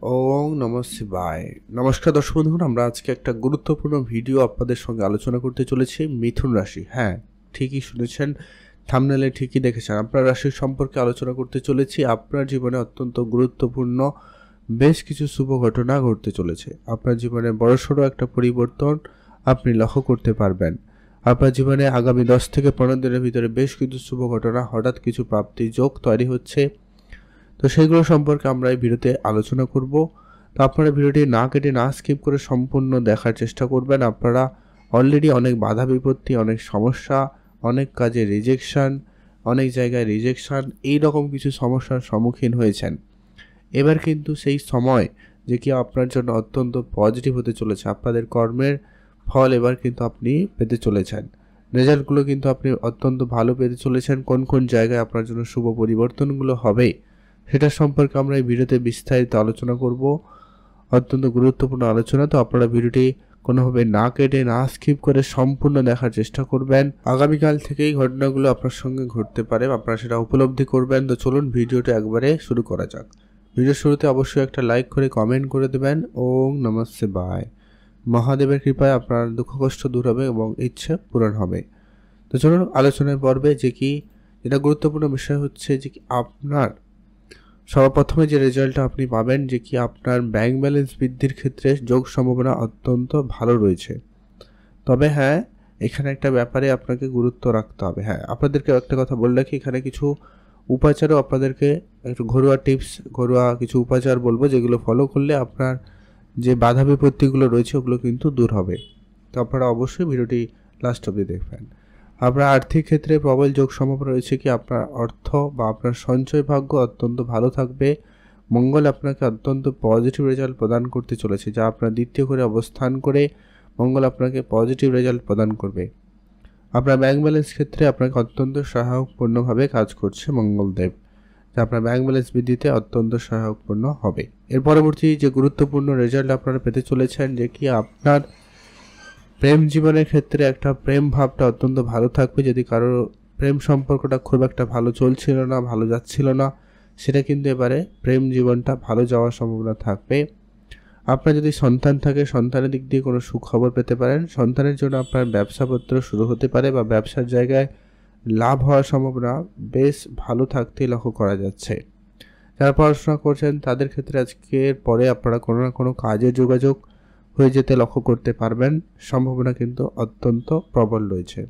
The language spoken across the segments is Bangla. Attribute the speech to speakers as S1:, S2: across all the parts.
S1: ওং নমঃ শিবায়। নমস্কার দর্শক বন্ধুগণ, আমরা আজকে একটা গুরুত্বপূর্ণ ভিডিও আপনাদের সঙ্গে আলোচনা করতে চলেছি মিথুন রাশি। হ্যাঁ, ঠিকই শুনেছেন, থাম্বনেলে ঠিকই দেখেছেন। আপনার রাশির সম্পর্কে আলোচনা করতে চলেছি। আপনার জীবনে অত্যন্ত গুরুত্বপূর্ণ বেশ কিছু শুভ ঘটনা ঘটতে চলেছে। আপনার জীবনে বড়সড় একটা পরিবর্তন আপনি লক্ষ্য করতে পারবেন। আপনার জীবনে আগামী 10 থেকে 15 দিনের ভিতরে বেশ কিছু শুভ ঘটনা, হঠাৎ কিছু প্রাপ্তি যোগ তৈরি হচ্ছে। তো সেইগুলো সম্পর্কে আমরা এই ভিডিওতে আলোচনা করব। তো আপনারা ভিডিওটি না কেটে না স্কিপ করে সম্পূর্ণ দেখার চেষ্টা করবেন। আপনারা অলরেডি অনেক বাধা বিপত্তি, অনেক সমস্যা, অনেক কাজে রিজেকশন, অনেক জায়গায় রিজেকশন, এই রকম কিছু সমস্যার সম্মুখীন হয়েছেন। এবার কিন্তু সেই সময় যে কি আপনার জন্য অত্যন্ত পজিটিভ হতে চলেছে। আপনাদের কর্মের ফল এবার কিন্তু আপনি পেতে চলেছেন। রেজাল্টগুলো কিন্তু আপনি অত্যন্ত ভালো পেতে চলেছেন। কোন কোন জায়গায় আপনার জন্য শুভ পরিবর্তনগুলো হবে সেটা সম্পর্কে আমরা এই ভিডিওতে বিস্তারিত আলোচনা করব। অত্যন্ত গুরুত্বপূর্ণ আলোচনা। তো আপনারা ভিডিওটি কোনোভাবে না কেটে না স্কিপ করে সম্পূর্ণ দেখার চেষ্টা করবেন। আগামীকাল থেকেই ঘটনাগুলো আপনার সঙ্গে ঘটতে পারে, আপনারা সেটা উপলব্ধি করবেন। তো চলুন ভিডিওটা একবারে শুরু করা যাক। ভিডিওর শুরুতে অবশ্যই একটা লাইক করে কমেন্ট করে দেবেন। ওং নমঃ শিবায়। মহাদেবের কৃপায় আপনার দুঃখ কষ্ট দূর হবে এবং ইচ্ছে পূরণ হবে। তো চলুন আলোচনায় পর্বে যেটা গুরুত্বপূর্ণ বিষয় হচ্ছে যে কি আপনার সর্বপ্রথমে যে রেজাল্টটা আপনি পাবেন যে কি আপনার ব্যাংক ব্যালেন্স বৃদ্ধির ক্ষেত্রে যোগ সম্ভাবনা অত্যন্ত ভালো রয়েছে। তবে হ্যাঁ, এখানে একটা ব্যাপারে আপনাকে গুরুত্ব রাখতে হবে। হ্যাঁ, আপনাদেরকে একটা কথা বলে রাখি, এখানে কিছু উপাচারও আপনাদেরকে একটু ঘরোয়া টিপস, ঘরোয়া কিছু উপাচার বলবো, যেগুলো ফলো করলে আপনার যে বাধা বিপত্তিগুলো রয়েছে ওগুলো কিন্তু দূর হবে। তো আপনারা অবশ্যই ভিডিওটি লাস্ট অবধি দেখবেন। আপনার আর্থিক ক্ষেত্রে প্রবল যোগ সম্ভাবনা রয়েছে কি আপনার অর্থ বা আপনার সঞ্চয় ভাগ্য অত্যন্ত ভালো থাকবে। মঙ্গল আপনাকে অত্যন্ত পজিটিভ রেজাল্ট প্রদান করতে চলেছে, যা আপনার দ্বিতীয় ঘরে অবস্থান করে মঙ্গল আপনাকে পজিটিভ রেজাল্ট প্রদান করবে। আপনার ব্যাংক ব্যালেন্স ক্ষেত্রে আপনাকে অত্যন্ত সহায়কপূর্ণভাবে কাজ করছে মঙ্গলদেব, যা আপনার ব্যাংক ব্যালেন্স বৃদ্ধিতে অত্যন্ত সহায়কপূর্ণ হবে। এর পরবর্তী যে গুরুত্বপূর্ণ রেজাল্ট আপনারা পেতে চলেছেন যে কি আপনার প্রেম জীবনের ক্ষেত্রে একটা প্রেম ভাবটা অত্যন্ত ভালো থাকবে। যদি কারো প্রেম সম্পর্কটা খুব একটা ভালো চলছিল না, ভালো যাচ্ছিল না, সেটা কিন্তু এবারে প্রেম জীবনটা ভালো যাওয়ার সম্ভাবনা থাকবে। আপনার যদি সন্তান থাকে, সন্তানের দিক দিয়ে কোনো সুখবর পেতে পারেন। সন্তানের জন্য আপনার ব্যবসাপত্র শুরু হতে পারে বা ব্যবসার জায়গায় লাভ হওয়ার সম্ভাবনা বেশ ভালো থাকতে লক্ষ্য করা যাচ্ছে। যারা পড়াশোনা করছেন তাদের ক্ষেত্রে আজকের পরে আপনারা কোনো না কোনো কাজের যোগাযোগ হয়ে যেতে লক্ষ্য করতে পারবেন। সম্ভাবনা কিন্তু অত্যন্ত প্রবল রয়েছে।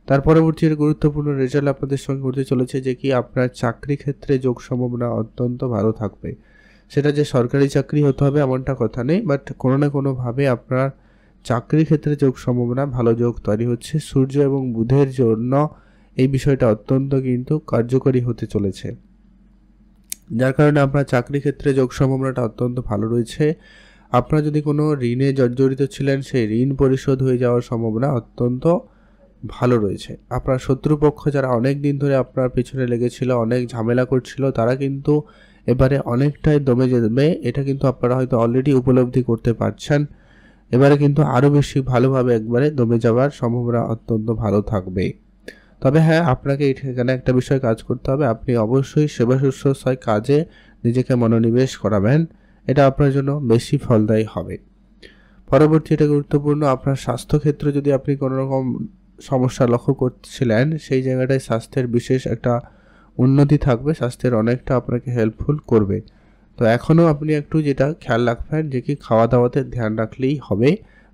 S1: তার পরবর্তী গুরুত্বপূর্ণ রেজাল্ট আপনাদের সঙ্গে ঘটতে চলেছে যে কি আপনার চাকরি ক্ষেত্রে যোগ সম্ভাবনা অত্যন্ত ভালো থাকবে। সেটা যে সরকারি চাকরি হতে হবে এমনটা কথা নেই, বাট কোনো না কোনোভাবে আপনার চাকরির ক্ষেত্রে যোগ সম্ভাবনা ভালো যোগ তৈরি হচ্ছে। সূর্য এবং বুধের জন্য এই বিষয়টা অত্যন্ত কিন্তু কার্যকরী হতে চলেছে, যার কারণে আপনার চাকরি ক্ষেত্রে যোগ সম্ভাবনাটা অত্যন্ত ভালো রয়েছে। আপনারা যদি কোনো ঋণে জর্জরিত ছিলেন, সেই ঋণ পরিশোধ হয়ে যাওয়ার সম্ভাবনা অত্যন্ত ভালো রয়েছে। আপনার শত্রুপক্ষ যারা অনেক দিন ধরে আপনার পেছনে লেগেছিল, অনেক ঝামেলা করছিল, তারা কিন্তু এবারে অনেকটাই দমে যাবে। এটা কিন্তু আপনারা হয়তো অলরেডি উপলব্ধি করতে পারছেন। এবারে কিন্তু আরও বেশি ভালোভাবে একবারে দমে যাওয়ার সম্ভাবনা অত্যন্ত ভালো থাকবে। তবে হ্যাঁ, আপনাকে এখানে একটা বিষয় কাজ করতে হবে। আপনি অবশ্যই সেবা শুশ্রূষায় কাজে নিজেকে মনোনিবেশ করাবেন। এটা আপনার জন্য বেশি ফলদায়ী হবে। পরবর্তী এটা গুরুত্বপূর্ণ, আপনার স্বাস্থ্যক্ষেত্রে যদি আপনি কোনো রকম সমস্যা লক্ষ্য করছিলেন, সেই জায়গাটায় স্বাস্থ্যের বিশেষ একটা উন্নতি থাকবে। স্বাস্থ্যের অনেকটা আপনাকে হেল্পফুল করবে। তো এখনও আপনি একটু যেটা খেয়াল রাখবেন যে কি খাওয়া দাওয়াতে ধ্যান রাখলেই হবে।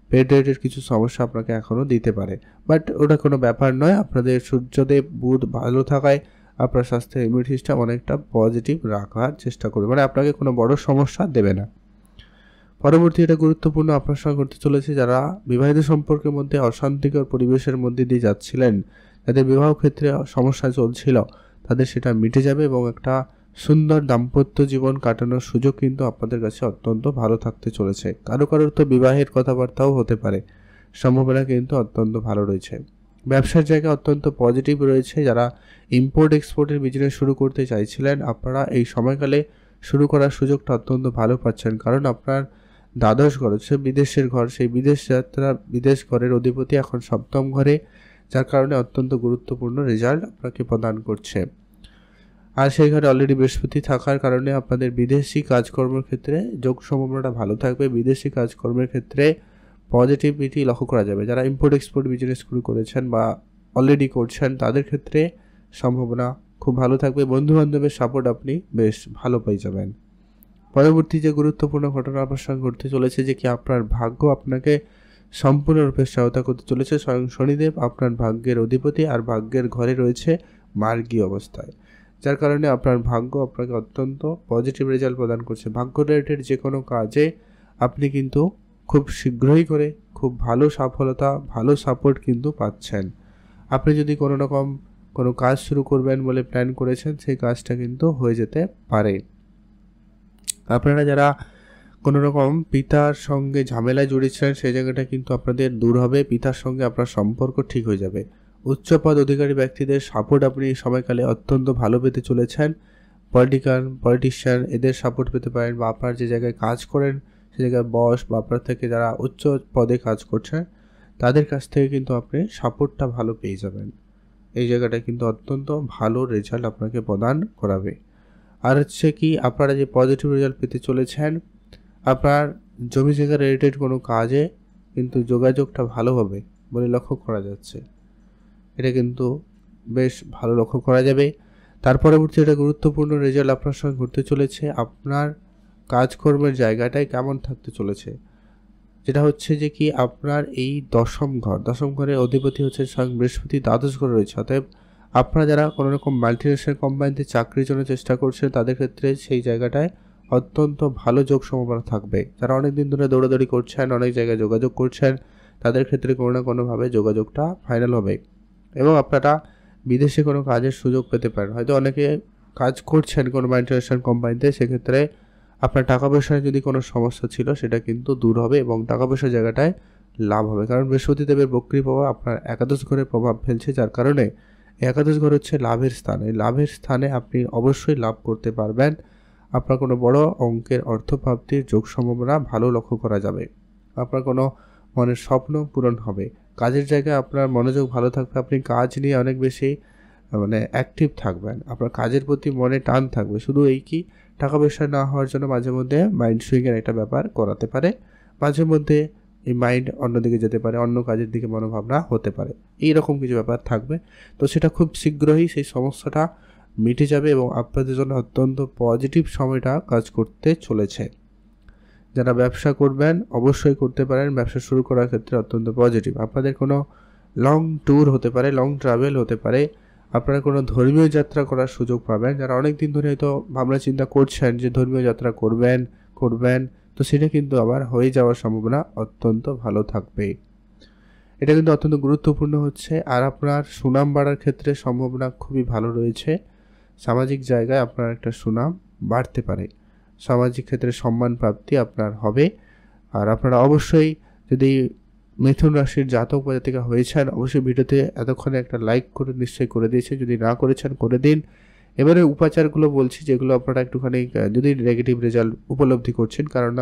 S1: পেট রেটের কিছু সমস্যা আপনাকে এখনও দিতে পারে, বাট ওটা কোনো ব্যাপার নয়। আপনাদের সূর্যদেব বুধ ভালো থাকায় আপনার স্বাস্থ্যের ইমিউনিটি সিস্টেম অনেকটা পজিটিভ রাখার চেষ্টা করবে, মানে আপনাকে কোনো বড় সমস্যা দেবে না। পরবর্তী এটা গুরুত্বপূর্ণ আপনার সঙ্গে ঘটতে চলেছে যারা বিবাহিত সম্পর্কের মধ্যে অশান্তিকর পরিবেশের মধ্যে দিয়ে যাচ্ছিলেন, যাদের বিবাহ ক্ষেত্রে সমস্যা চলছিল, তাদের সেটা মিটে যাবে এবং একটা সুন্দর দাম্পত্য জীবন কাটানোর সুযোগ কিন্তু আপনাদের কাছে অত্যন্ত ভালো থাকতে চলেছে। কারো কারোর তো বিবাহের কথাবার্তাও হতে পারে, সম্ভাবনা কিন্তু অত্যন্ত ভালো রয়েছে। ব্যবসার জায়গা অত্যন্ত পজিটিভ রয়েছে। যারা ইম্পোর্ট এক্সপোর্টের বিজনেস শুরু করতে চাইছিলেন, আপনারা এই সময়কালে শুরু করার সুযোগটা অত্যন্ত ভালো পাচ্ছেন, কারণ আপনার দ্বাদশ ঘর হচ্ছে বিদেশের ঘর। সেই বিদেশ যাত্রা, বিদেশ ঘরের অধিপতি এখন সপ্তম ঘরে, যার কারণে অত্যন্ত গুরুত্বপূর্ণ রেজাল্ট আপনাকে প্রদান করছে। আর সেই ঘরে অলরেডি বৃহস্পতি থাকার কারণে আপনাদের বিদেশি কাজকর্মের ক্ষেত্রে যোগ সম্ভাবনাটা ভালো থাকবে। বিদেশি কাজকর্মের ক্ষেত্রে পজিটিভিটি লক্ষ্য করা যাবে। যারা ইম্পোর্ট এক্সপোর্ট বিজনেস শুরু করেছেন বা অলরেডি করছেন তাদের ক্ষেত্রে সম্ভাবনা খুব ভালো থাকবে। বন্ধুবান্ধবের সাপোর্ট আপনি বেশ ভালো পেয়ে যাবেন। পরবর্তী যে গুরুত্বপূর্ণ ঘটনা আপনার সঙ্গে ঘটতে চলেছে যে কি আপনার ভাগ্য আপনাকে সম্পূর্ণরূপে সহায়তা করতে চলেছে। স্বয়ং শনিদেব আপনার ভাগ্যের অধিপতি আর ভাগ্যের ঘরে রয়েছে মার্গী অবস্থায়, যার কারণে আপনার ভাগ্য আপনাকে অত্যন্ত পজিটিভ রেজাল্ট প্রদান করছে। ভাগ্য রিলেটেড যে কোনো কাজে আপনি কিন্তু খুব শীঘ্রই করে খুব ভালো সফলতা, ভালো সাপোর্ট কিন্তু পাচ্ছেন। আপনি যদি কোনো কাজ শুরু করবেন বলে প্ল্যান করেছেন, সেই কাজটা কিন্তু হয়ে যেতে পারে। আপনারা যারা কোনো রকম পিতার সঙ্গে ঝামেলায় জড়িয়েছিলেন সেই জায়গাটা কিন্তু আপনাদের দূর হবে। পিতার সঙ্গে আপনার সম্পর্ক ঠিক হয়ে যাবে। উচ্চপদ অধিকারী ব্যক্তিদের সাপোর্ট আপনি সময়কালে অত্যন্ত ভালো পেতে চলেছেন। পলিটিশিয়ান এদের সাপোর্ট পেতে পারেন, বা আপনার যে জায়গায় কাজ করেন সে জায়গায় বস বা আপনার থেকে যারা উচ্চ পদে কাজ করছেন তাদের কাছ থেকে কিন্তু আপনি সাপোর্টটা ভালো পেয়ে যাবেন। এই জায়গাটা কিন্তু অত্যন্ত ভালো রেজাল্ট আপনাকে প্রদান করাবে। আর হচ্ছে কি আপনারা যে পজিটিভ রেজাল্ট পেতে চলেছেন, আপনার জমি জায়গা রিলেটেড কোনো কাজে কিন্তু যোগাযোগটা ভালো হবে বলে লক্ষ্য করা যাচ্ছে। এটা কিন্তু বেশ ভালো লক্ষ্য করা যাবে। তার পরবর্তী একটা গুরুত্বপূর্ণ রেজাল্ট আপনার সঙ্গে ঘটতে চলেছে, আপনার কাজকর্মের জায়গাটাই কেমন থাকতে চলেছে। যেটা হচ্ছে যে কি আপনার এই দশম ঘরের অধিপতি হচ্ছে স্বয়ং বৃহস্পতি, দ্বাদশ ঘরে রয়েছে। অতএব আপনারা যারা কোনো রকম মাল্টিনেশনাল কোম্পানিতে চাকরির জন্য চেষ্টা করছেন তাদের ক্ষেত্রে সেই জায়গাটায় অত্যন্ত ভালো যোগ সম্ভাবনা থাকবে। যারা অনেক দিন ধরে দৌড়াদৌড়ি করছেন, অনেক জায়গায় যোগাযোগ করছেন, তাদের ক্ষেত্রে কোনো না কোনোভাবে যোগাযোগটা ফাইনাল হবে এবং আপনারা বিদেশে কোনো কাজের সুযোগ পেতে পারেন। হয়তো অনেকে কাজ করছেন কোনো মাল্টিনেশনাল কোম্পানিতে, সেক্ষেত্রে আপনার টাকা পয়সায় যদি কোনো সমস্যা ছিল সেটা কিন্তু দূর হবে এবং টাকা পয়সার জায়গাটায় লাভ হবে। কারণ বৃহস্পতি দেবের বক্রী প্রভাব আপনার একাদশ ঘরে প্রভাব ফেলছে, যার কারণে একাদশ ঘর হচ্ছে লাভের স্থান। এই লাভের স্থানে আপনি অবশ্যই লাভ করতে পারবেন। আপনার কোনো বড় অঙ্কের অর্থপ্রাপ্তির যোগ সম্ভাবনা ভালো লক্ষ্য করা যাবে। আপনার কোনো মনের স্বপ্ন পূরণ হবে। কাজের জায়গায় আপনার মনোযোগ ভালো থাকবে। আপনি কাজ নিয়ে অনেক বেশি অ্যাক্টিভ থাকবেন। আপনার কাজের প্রতি মনে টান থাকবে। শুধু এই কি টাকা পয়সা না হওয়ার জন্য মাঝে মধ্যে মাইন্ড সুইংয়ের একটা ব্যাপার করাতে পারে। মাঝে মধ্যে এই মাইন্ড অন্যদিকে যেতে পারে, অন্য কাজের দিকে মনোভাবনা হতে পারে, এইরকম কিছু ব্যাপার থাকবে। তো সেটা খুব শীঘ্রই সেই সমস্যাটা মিটে যাবে এবং আপনাদের জন্য অত্যন্ত পজিটিভ সময়টা কাজ করতে চলেছে। যারা ব্যবসা করবেন অবশ্যই করতে পারেন। ব্যবসা শুরু করার ক্ষেত্রে অত্যন্ত পজিটিভ। আপনাদের কোনো লং ট্যুর হতে পারে, লং ট্রাভেল হতে পারে, আপনারা কোনো ধর্মীয় যাত্রা করার সুযোগ পাবেন। যারা অনেক দিন ধরে হয়তো ভাবনা চিন্তা করছেন যে ধর্মীয় যাত্রা করবেন, তো সেটা কিন্তু আবার হয়ে যাওয়ার সম্ভাবনা অত্যন্ত ভালো থাকবে। এটা কিন্তু অত্যন্ত গুরুত্বপূর্ণ হচ্ছে। আর আপনার সুনাম বাড়ার ক্ষেত্রে সম্ভাবনা খুবই ভালো রয়েছে। সামাজিক জায়গায় আপনার একটা সুনাম বাড়তে পারে, সামাজিক ক্ষেত্রে সম্মান প্রাপ্তি আপনার হবে। আর আপনারা অবশ্যই যদি মিথুন রাশির জাতক বা জাতিকা হয়েছেন অবশ্যই ভিডিওতে এতক্ষণে একটা লাইক করে নিশ্চয়ই করে দিয়েছে। যদি না করেছেন করে দিন। এবারে উপাচারগুলো বলছি যেগুলো আপনারা একটুখানি যদি নেগেটিভ রেজাল্ট উপলব্ধি করছেন, কারণ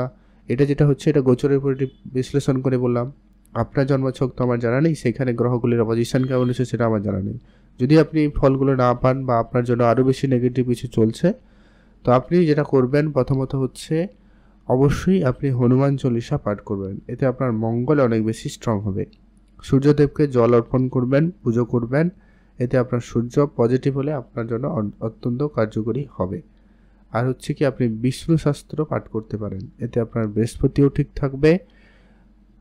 S1: এটা যেটা হচ্ছে এটা গোচরের উপর বিশ্লেষণ করে বললাম। আপনার জন্মছক তো আমার জানা নেই, সেখানে গ্রহগুলির অপজিশন কেমন হচ্ছে সেটা আমার জানা নেই। যদি আপনি ফলগুলো না পান বা আপনার জন্য আরও বেশি নেগেটিভ কিছু চলছে, তো আপনি যেটা করবেন প্রথমত হচ্ছে অবশ্যই আপনি হনুমান চল্লিশা পাঠ করবেন। এতে আপনার মঙ্গল অনেক বেশি স্ট্রং হবে। সূর্যদেবকে জল অর্পণ করবেন, পুজো করবেন। এতে আপনার সূর্য পজিটিভ হলে আপনার জন্য অত্যন্ত কার্যকরী হবে। আর হচ্ছে কি আপনি বিষ্ণু শাস্ত্র পাঠ করতে পারেন। এতে আপনার বৃহস্পতিও ঠিক থাকবে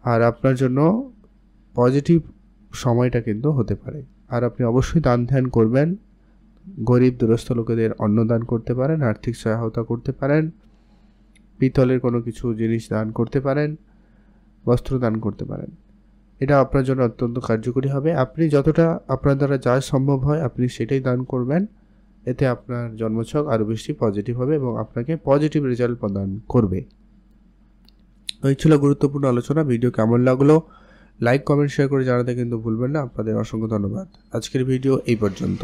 S1: আর আপনার জন্য পজিটিভ সময়টা কিন্তু হতে পারে। আর আপনি অবশ্যই দান ধ্যান করবেন। গরিব দুরস্থ লোকেদের অন্নদান করতে পারেন, আর্থিক সহায়তা করতে পারেন, পিতলের কোনো কিছু জিনিস দান করতে পারেন, বস্ত্র দান করতে পারেন। এটা আপনার জন্য অত্যন্ত কার্যকরী হবে। আপনি যতটা আপনার দ্বারা যা সম্ভব হয় আপনি সেটাই দান করবেন। এতে আপনার জন্মছক আরও বেশি পজিটিভ হবে এবং আপনাকে পজিটিভ রেজাল্ট প্রদান করবে। এই ছিল গুরুত্বপূর্ণ আলোচনা। ভিডিও কেমন লাগলো লাইক কমেন্ট শেয়ার করে জানাতে কিন্তু ভুলবেন না। আপনাদের অসংখ্য ধন্যবাদ। আজকের ভিডিও এই পর্যন্ত।